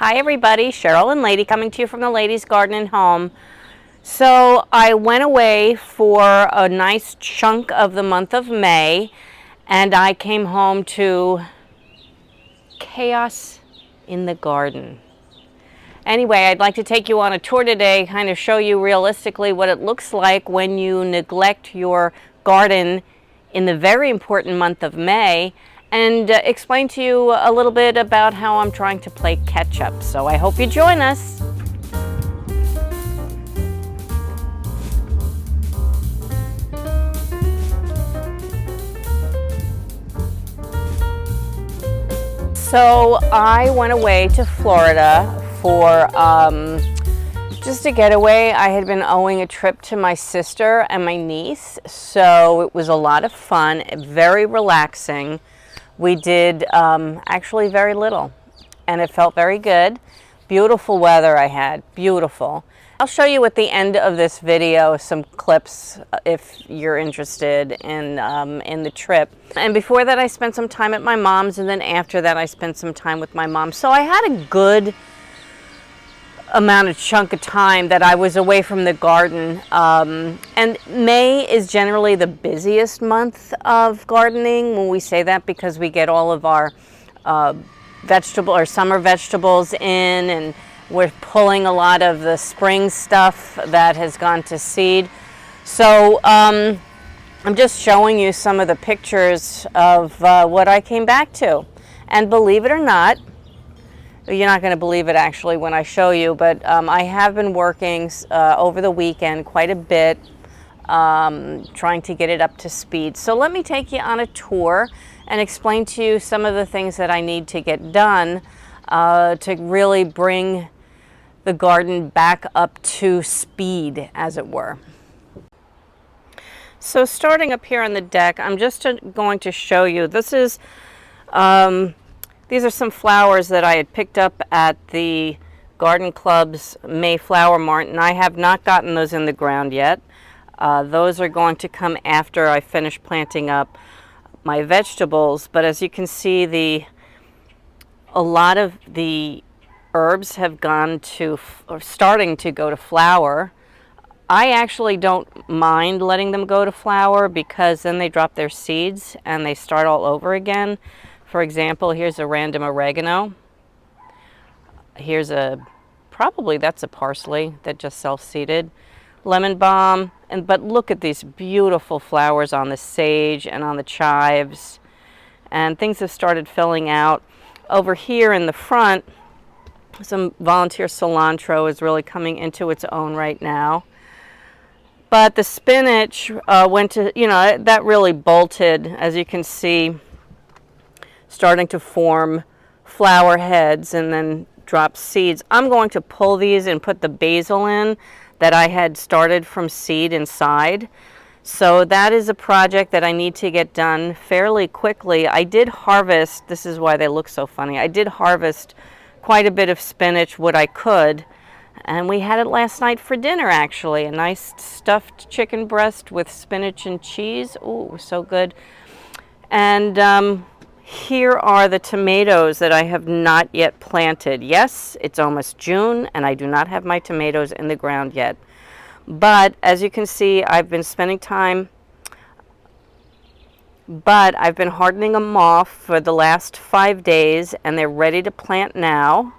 Hi everybody, Cheryl and Lady coming to you from the Ladies Garden and Home. So I went away for a nice chunk of the month of May and I came home to chaos in the garden. Anyway, I'd like to take you on a tour today, kind of show you realistically what it looks like when you neglect your garden in the very important month of May, and explain to you a little bit about how I'm trying to play catch up. So I hope you join us. So I went away to Florida for just a getaway. I had been owing a trip to my sister and my niece, so it was a lot of fun, very relaxing. We did actually very little, and it felt very good. Beautiful weather I had, beautiful. I'll show you at the end of this video some clips if you're interested in the trip. And before that I spent some time at my mom's, and then after that I spent some time with my mom. So I had a good chunk of time that I was away from the garden, and May is generally the busiest month of gardening. When we say that, because we get all of our summer vegetables in, and we're pulling a lot of the spring stuff that has gone to seed. So I'm just showing you some of the pictures of what I came back to, and believe it or not, you're not going to believe it actually when I show you, but I have been working over the weekend quite a bit, trying to get it up to speed. So let me take you on a tour and explain to you some of the things that I need to get done to really bring the garden back up to speed, as it were. So starting up here on the deck, I'm just going to show you, this is these are some flowers that I had picked up at the Garden Club's May Flower Mart, and I have not gotten those in the ground yet. Those are going to come after I finish planting up my vegetables. But as you can see, a lot of the herbs have gone to, or starting to go to flower. I actually don't mind letting them go to flower, because then they drop their seeds and they start all over again. For example, here's a random oregano. Here's probably that's a parsley that just self-seeded. Lemon balm, but look at these beautiful flowers on the sage and on the chives. And things have started filling out. Over here in the front, some volunteer cilantro is really coming into its own right now. But the spinach went to, that really bolted, as you can see, starting to form flower heads and then drop seeds. I'm going to pull these and put the basil in that I had started from seed inside. So that is a project that I need to get done fairly quickly. I did harvest, this is why they look so funny, I did harvest quite a bit of spinach, what I could, and we had it last night for dinner actually. A nice stuffed chicken breast with spinach and cheese. Oh, it was so good. And here are the tomatoes that I have not yet planted. Yes, it's almost June and I do not have my tomatoes in the ground yet. But as you can see, I've been spending time, but I've been hardening them off for the last 5 days, and they're ready to plant now.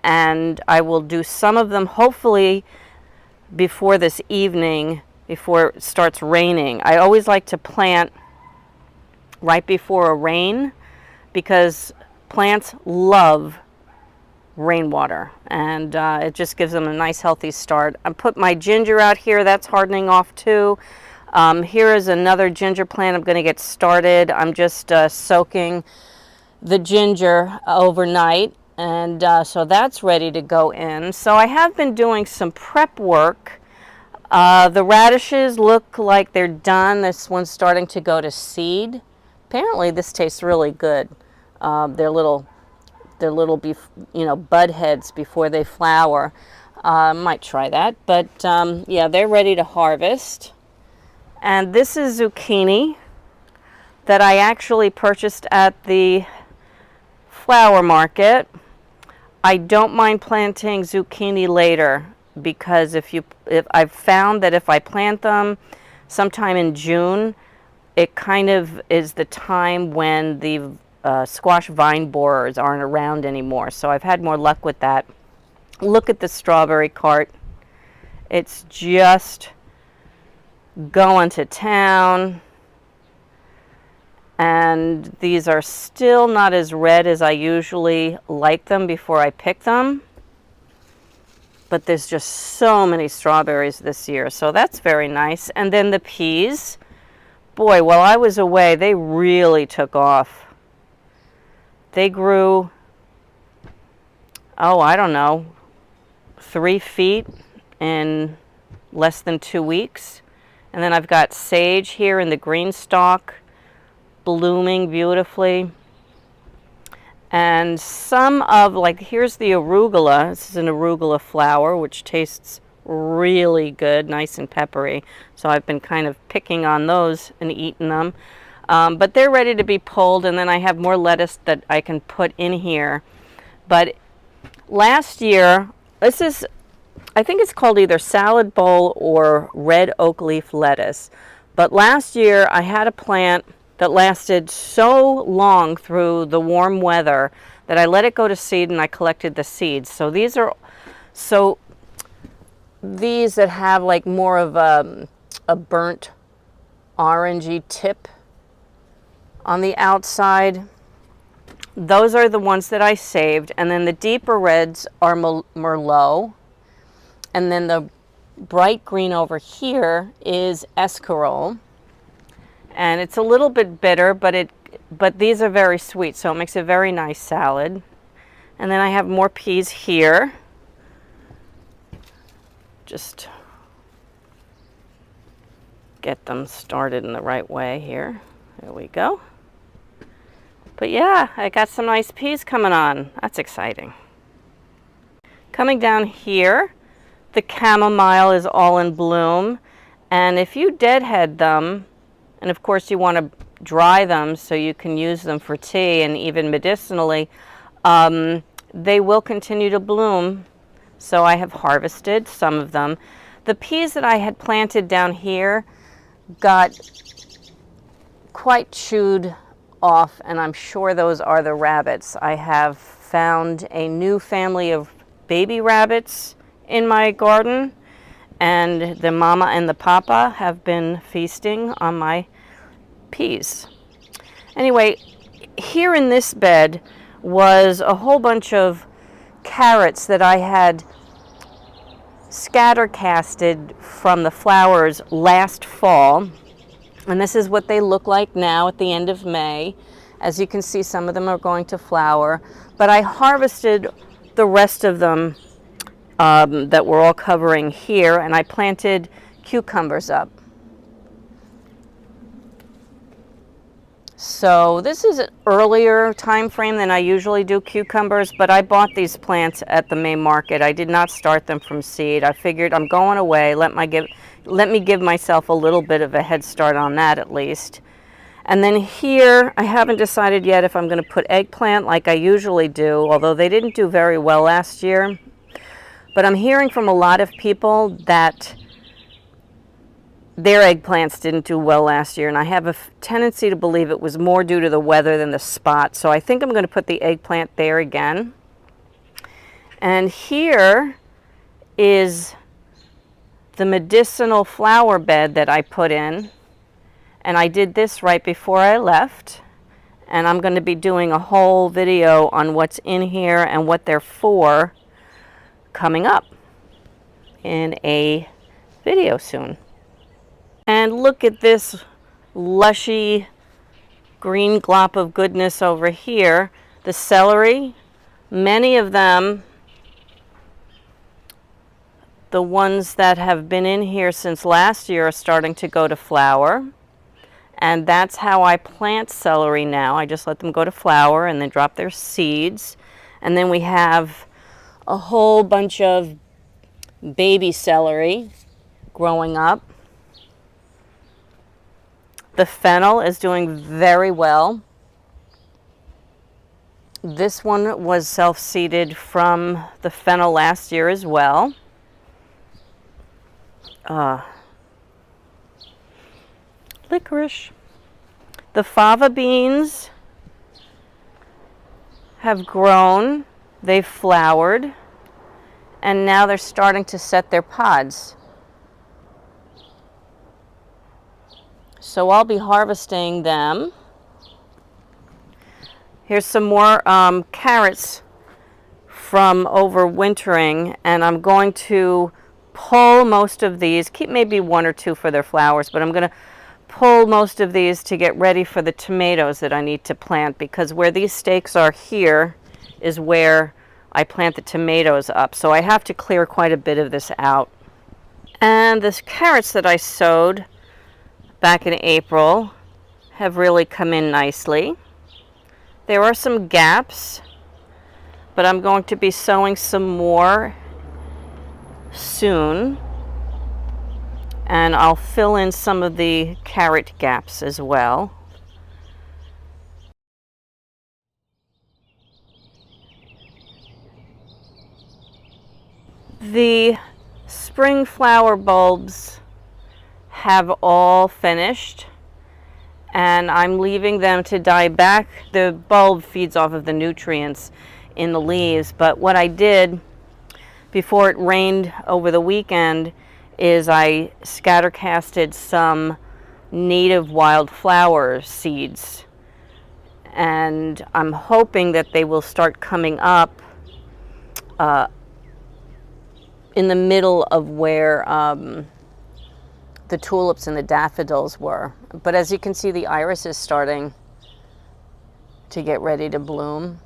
And I will do some of them hopefully before this evening, before it starts raining. I always like to plant right before a rain, because plants love rainwater, and it just gives them a nice healthy start. I put my ginger out here, that's hardening off too. Here is another ginger plant I'm going to get started. I'm just soaking the ginger overnight, and so that's ready to go in. So I have been doing some prep work. The radishes look like they're done. This one's starting to go to seed. Apparently this tastes really good. They're little bud heads before they flower. Might try that, but yeah, they're ready to harvest. And this is zucchini that I actually purchased at the flower market. I don't mind planting zucchini later, because if I've found that if I plant them sometime in June, it kind of is the time when the squash vine borers aren't around anymore. So I've had more luck with that. Look at the strawberry cart. It's just going to town. And these are still not as red as I usually like them before I pick them. But there's just so many strawberries this year, so that's very nice. And then the peas, boy, while I was away, they really took off. They grew, oh, I don't know, 3 feet in less than 2 weeks. And then I've got sage here in the green stalk, blooming beautifully. And some of, like, here's the arugula. This is an arugula flower, which tastes really good, nice and peppery. So I've been kind of picking on those and eating them. But they're ready to be pulled, and then I have more lettuce that I can put in here. But last year, this is, I think it's called either salad bowl or red oak leaf lettuce. But last year I had a plant that lasted so long through the warm weather that I let it go to seed and I collected the seeds. So these that have like more of a burnt orangey tip on the outside, those are the ones that I saved. And then the deeper reds are Merlot. And then the bright green over here is escarole. And it's a little bit bitter, but these are very sweet, so it makes a very nice salad. And then I have more peas here. Just get them started in the right way here. There we go. But yeah, I got some nice peas coming on. That's exciting. Coming down here, the chamomile is all in bloom. And if you deadhead them, and of course you want to dry them so you can use them for tea and even medicinally, they will continue to bloom. So I have harvested some of them. The peas that I had planted down here got quite chewed off, and I'm sure those are the rabbits. I have found a new family of baby rabbits in my garden, and the mama and the papa have been feasting on my peas. Anyway, here in this bed was a whole bunch of carrots that I had scatter casted from the flowers last fall. And this is what they look like now at the end of May. As you can see, some of them are going to flower, but I harvested the rest of them that were all covering here, and I planted cucumbers up. So this is an earlier time frame than I usually do cucumbers, but I bought these plants at the May market. I did not start them from seed. I figured I'm going away, let me give myself a little bit of a head start on that at least. And then here, I haven't decided yet if I'm going to put eggplant like I usually do, although they didn't do very well last year. But I'm hearing from a lot of people that their eggplants didn't do well last year, and I have a tendency to believe it was more due to the weather than the spot. So I think I'm going to put the eggplant there again. And here is the medicinal flower bed that I put in. And I did this right before I left. And I'm going to be doing a whole video on what's in here and what they're for coming up in a video soon. And look at this lushy green glop of goodness over here. The celery, many of them, the ones that have been in here since last year, are starting to go to flower. And that's how I plant celery now. I just let them go to flower and then drop their seeds. And then we have a whole bunch of baby celery growing up. The fennel is doing very well. This one was self-seeded from the fennel last year as well. Licorice. The fava beans have grown, they've flowered, and now they're starting to set their pods. So I'll be harvesting them. Here's some more carrots from overwintering, and I'm going to pull most of these, keep maybe one or two for their flowers, but I'm going to pull most of these to get ready for the tomatoes that I need to plant, because where these stakes are here is where I plant the tomatoes up. So I have to clear quite a bit of this out. And the carrots that I sowed back in April have really come in nicely. There are some gaps, but I'm going to be sowing some more soon. And I'll fill in some of the carrot gaps as well. The spring flower bulbs have all finished, and I'm leaving them to die back. The bulb feeds off of the nutrients in the leaves, but what I did before it rained over the weekend is I scattercasted some native wildflower seeds, and I'm hoping that they will start coming up in the middle of where the tulips and the daffodils were. But as you can see, the iris is starting to get ready to bloom.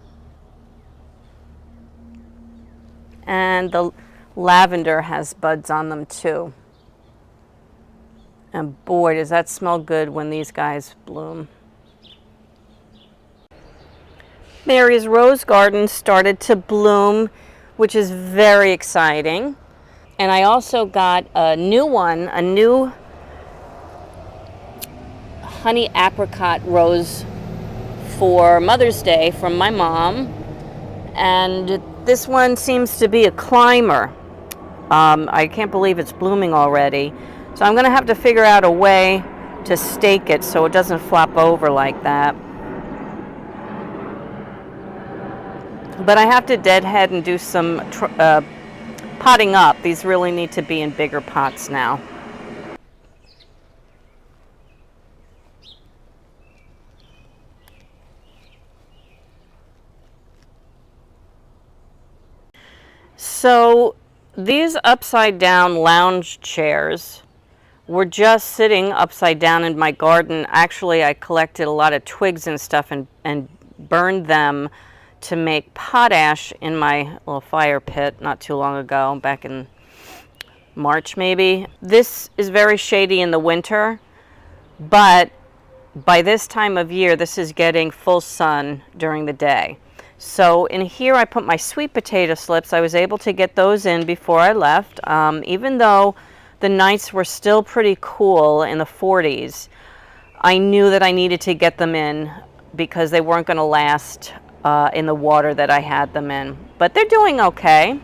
And the lavender has buds on them too. And boy, does that smell good when these guys bloom. Mary's rose garden started to bloom, which is very exciting. And I also got a new one, a new honey apricot rose for Mother's Day from my mom. And this one seems to be a climber. I can't believe it's blooming already. So I'm going to have to figure out a way to stake it so it doesn't flop over like that. But I have to deadhead and do some potting up. These really need to be in bigger pots now. So these upside down lounge chairs were just sitting upside down in my garden. Actually, I collected a lot of twigs and stuff and burned them to make potash in my little fire pit not too long ago, back in March maybe. This is very shady in the winter, but by this time of year, this is getting full sun during the day. So in here I put my sweet potato slips. I was able to get those in before I left. Even though the nights were still pretty cool in the 40s, I knew that I needed to get them in because they weren't going to last in the water that I had them in. But they're doing okay.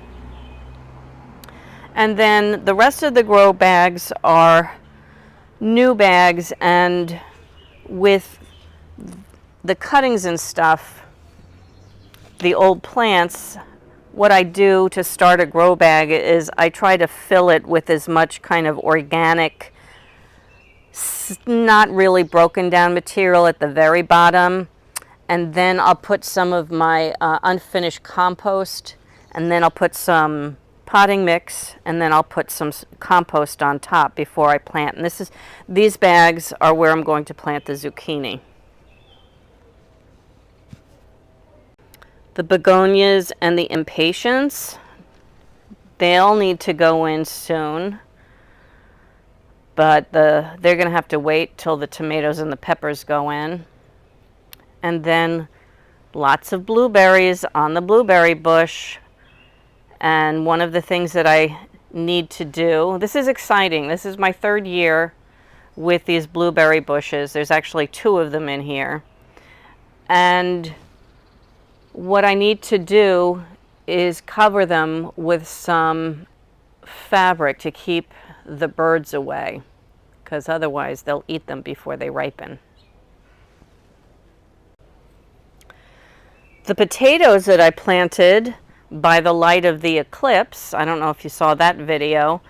And then the rest of the grow bags are new bags, and with the cuttings and stuff, the old plants, what I do to start a grow bag is I try to fill it with as much kind of organic, not really broken down material at the very bottom, and then I'll put some of my unfinished compost, and then I'll put some potting mix, and then I'll put some compost on top before I plant. And these bags are where I'm going to plant the zucchini. The begonias and the impatiens, they'll need to go in soon, but they're going to have to wait till the tomatoes and the peppers go in. And then lots of blueberries on the blueberry bush. And one of the things that I need to do, this is exciting, this is my 3rd year with these blueberry bushes. There's actually 2 of them in here. And what I need to do is cover them with some fabric to keep the birds away, because otherwise they'll eat them before they ripen. The potatoes that I planted by the light of the eclipse, I don't know if you saw that video,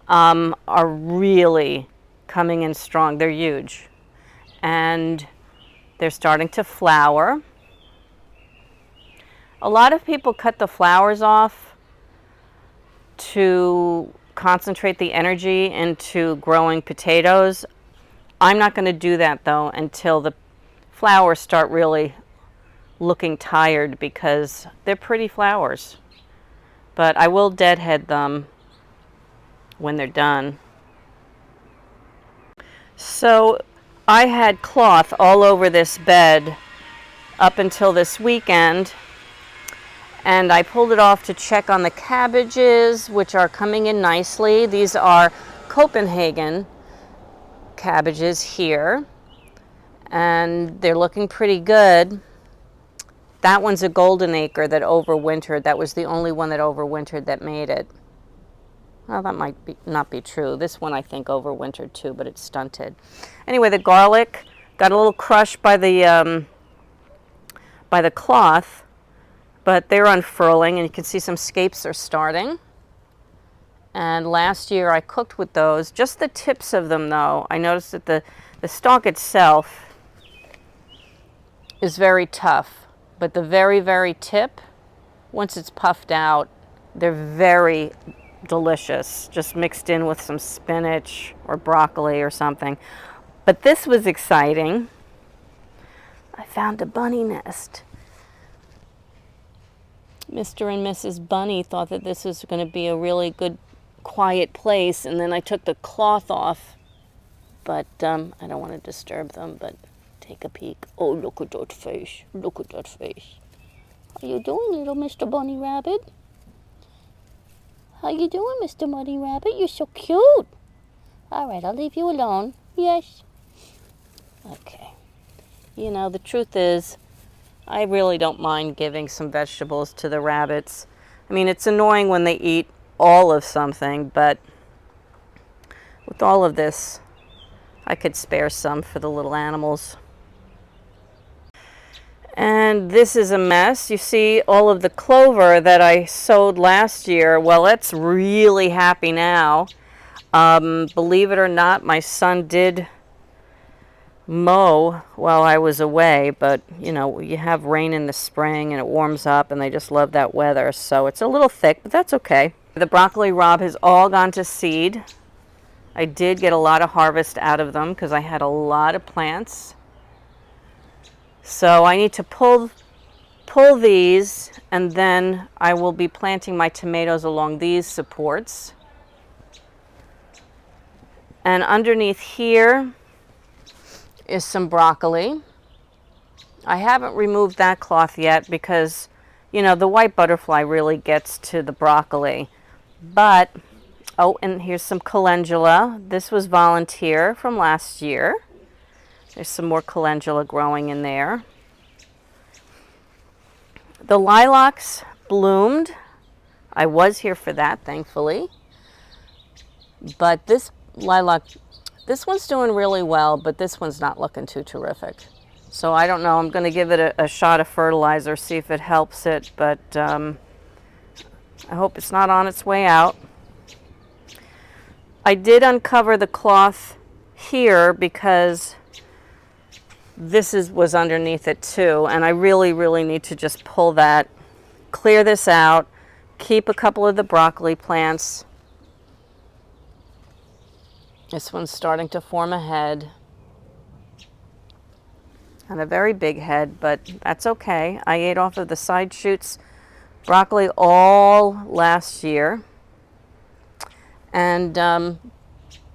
are really coming in strong. They're huge. And they're starting to flower. A lot of people cut the flowers off to concentrate the energy into growing potatoes. I'm not going to do that though until the flowers start really looking tired, because they're pretty flowers. But I will deadhead them when they're done. So I had cloth all over this bed up until this weekend, and I pulled it off to check on the cabbages, which are coming in nicely. These are Copenhagen cabbages here, and they're looking pretty good. That one's a golden acre that overwintered. That was the only one that overwintered that made it. Well, that might not be true. This one I think overwintered too, but it's stunted. Anyway, the garlic got a little crushed by the cloth, but they're unfurling, and you can see some scapes are starting. And last year I cooked with those. Just the tips of them though, I noticed that the stalk itself is very tough. But the very, very tip, once it's puffed out, they're very delicious, just mixed in with some spinach or broccoli or something. But this was exciting. I found a bunny nest. Mr. and Mrs. Bunny thought that this was going to be a really good, quiet place, and then I took the cloth off. But I don't want to disturb them, but take a peek. Oh, look at that face. Look at that face. How you doing, little Mr. Bunny Rabbit? How you doing, Mr. Bunny Rabbit? You're so cute. All right, I'll leave you alone. Yes. Okay. You know, the truth is, I really don't mind giving some vegetables to the rabbits. I mean, it's annoying when they eat all of something, but with all of this, I could spare some for the little animals. And this is a mess. You see all of the clover that I sowed last year. Well, it's really happy now. Believe it or not, my son did mow while I was away, but you know, you have rain in the spring and it warms up, and they just love that weather. So it's a little thick, but that's okay. The broccoli rabe has all gone to seed. I did get a lot of harvest out of them because I had a lot of plants. So I need to pull these, and then I will be planting my tomatoes along these supports. And underneath here is some broccoli. I haven't removed that cloth yet because, you know, the white butterfly really gets to the broccoli. But, oh, and here's some calendula. This was volunteer from last year. There's some more calendula growing in there. The lilacs bloomed. I was here for that, thankfully. But this lilac, this one's doing really well, but this one's not looking too terrific. So I don't know. I'm going to give it a shot of fertilizer, see if it helps it. But I hope it's not on its way out. I did uncover the cloth here because this was underneath it too, and I really need to just pull that, clear this out, keep a couple of the broccoli plants. This one's starting to form a head, and a very big head, but that's okay. I ate off of the side shoots broccoli all last year, and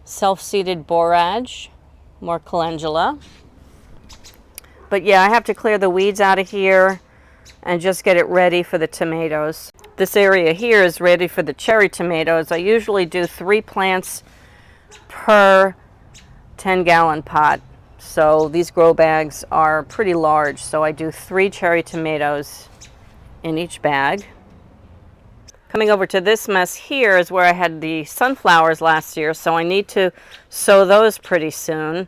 self-seeded borage, more calendula. But yeah, I have to clear the weeds out of here and just get it ready for the tomatoes. This area here is ready for the cherry tomatoes. I usually do 3 plants per 10-gallon pot. So these grow bags are pretty large. So I do 3 cherry tomatoes in each bag. Coming over to this mess here is where I had the sunflowers last year, so I need to sow those pretty soon.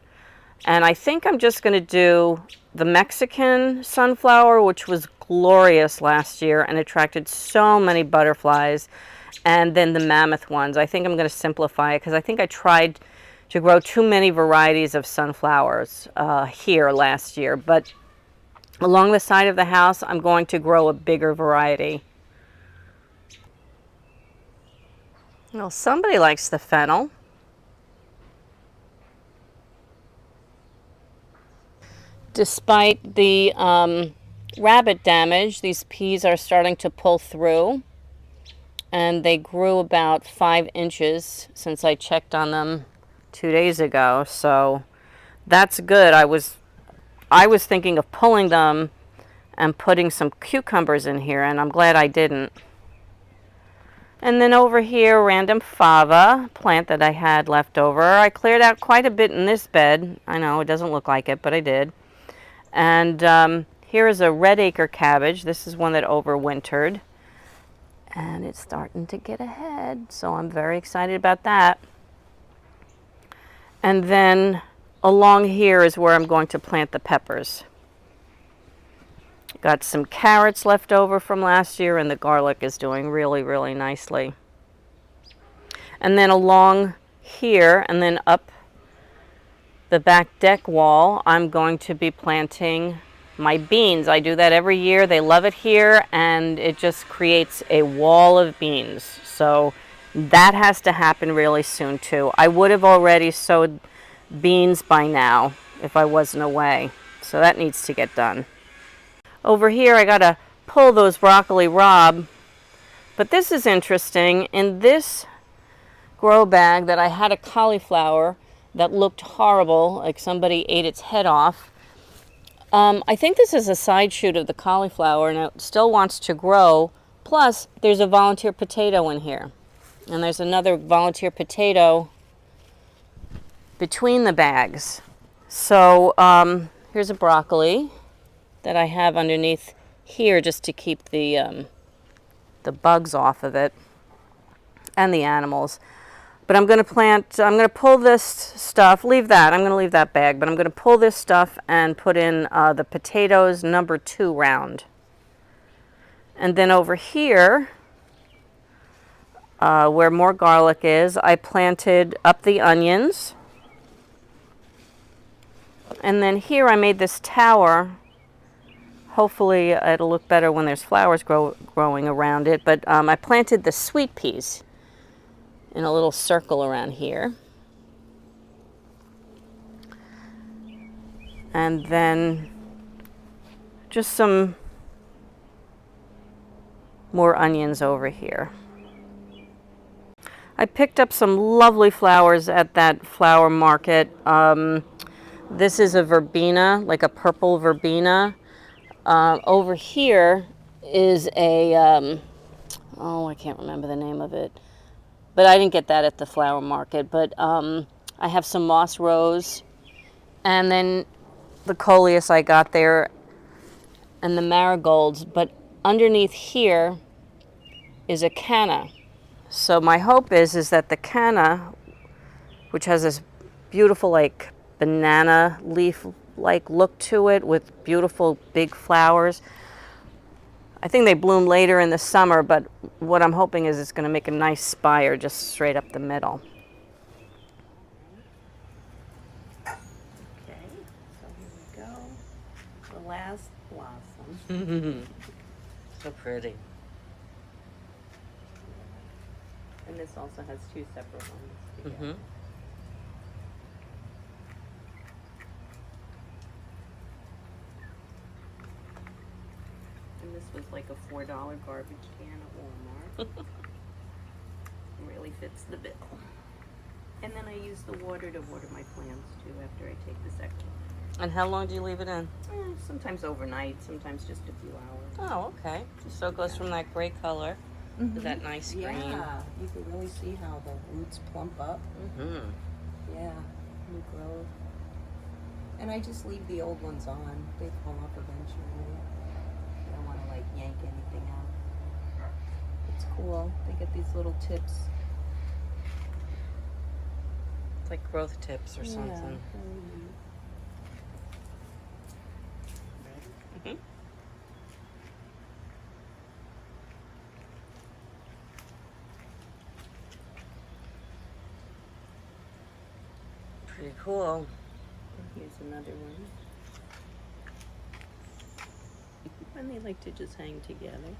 And I think I'm just going to do the Mexican sunflower, which was glorious last year and attracted so many butterflies, and then the mammoth ones. I think I'm going to simplify it because I think I tried to grow too many varieties of sunflowers here last year. But along the side of the house, I'm going to grow a bigger variety. Well, somebody likes the fennel. Despite the rabbit damage, these peas are starting to pull through, and they grew about 5 inches since I checked on them 2 days ago, so that's good. I was thinking of pulling them and putting some cucumbers in here, and I'm glad I didn't. And then over here, random fava plant that I had left over. I cleared out quite a bit in this bed. I know it doesn't look like it, but I did. And here is a red acre cabbage. This is one that overwintered, and it's starting to get ahead, so I'm very excited about that. And then along here is where I'm going to plant the peppers. Got some carrots left over from last year, and the garlic is doing really, really nicely. And then along here and then up the back deck wall, I'm going to be planting my beans. I do that every year. They love it here, and it just creates a wall of beans. So that has to happen really soon too. I would have already sowed beans by now if I wasn't away. So that needs to get done. Over here, I gotta pull those broccoli rabe. But this is interesting. In this grow bag that I had a cauliflower that looked horrible, like somebody ate its head off. I think this is a side shoot of the cauliflower, and it still wants to grow. Plus, there's a volunteer potato in here. And there's another volunteer potato between the bags. So here's a broccoli that I have underneath here just to keep the bugs off of it and the animals. But I'm going to pull this stuff, leave that, I'm going to leave that bag, but I'm going to pull this stuff and put in the potatoes number 2 round. And then over here, where more garlic is, I planted up the onions. And then here I made this tower. Hopefully it'll look better when there's flowers growing around it, but I planted the sweet peas in a little circle around here. And then just some more onions over here. I picked up some lovely flowers at that flower market. This is a verbena, like a purple verbena. Over here is a, oh, I can't remember the name of it. But I didn't get that at the flower market. But I have some moss rose, and then the coleus I got there, and the marigolds. But underneath here is a canna. So my hope is that the canna, which has this beautiful like banana leaf like look to it with beautiful big flowers. I think they bloom later in the summer, but what I'm hoping is it's going to make a nice spire just straight up the middle. Okay, so here we go. The last blossom. So pretty. And this also has 2 separate ones together. And this was like a $4 garbage can at Walmart. Really fits the bill. And then I use the water to water my plants too after I take the second. And how long do you leave it in? Sometimes overnight, sometimes just a few hours. Oh, okay. So it goes from that gray color to that nice green. Yeah, you can really see how the roots plump up. Yeah, new growth. And I just leave the old ones on. They fall off eventually. I don't want to like yank anything out. It's cool. They get these little tips. It's like growth tips or Yeah. something. Mhm. Pretty cool. Here's another one. And they like to just hang together.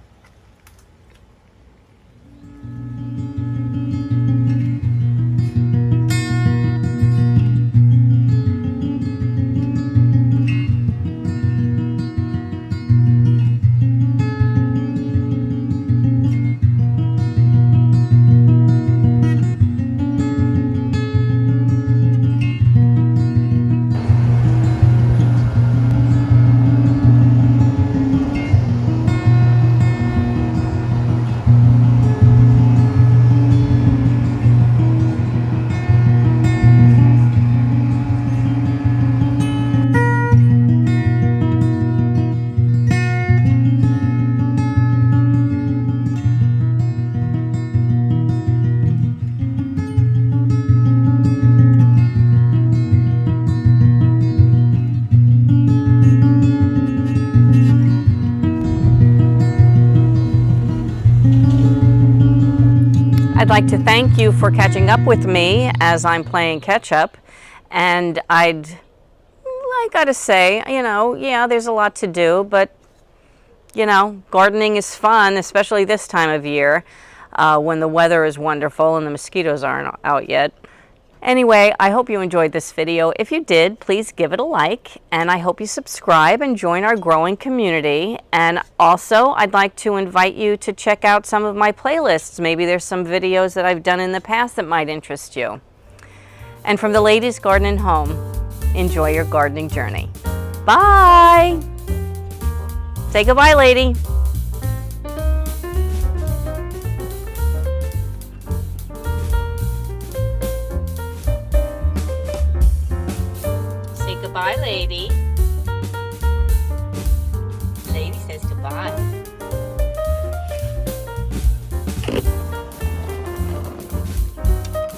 I'd like to thank you for catching up with me as I'm playing catch up. And I gotta say, yeah, there's a lot to do, but gardening is fun, especially this time of year when the weather is wonderful and the mosquitoes aren't out yet. Anyway, I hope you enjoyed this video. If you did, please give it a like, and I hope you subscribe and join our growing community. And also, I'd like to invite you to check out some of my playlists. Maybe there's some videos that I've done in the past that might interest you. And from the Ladies Garden and Home, enjoy your gardening journey. Bye! Say goodbye, lady. Say goodbye, lady.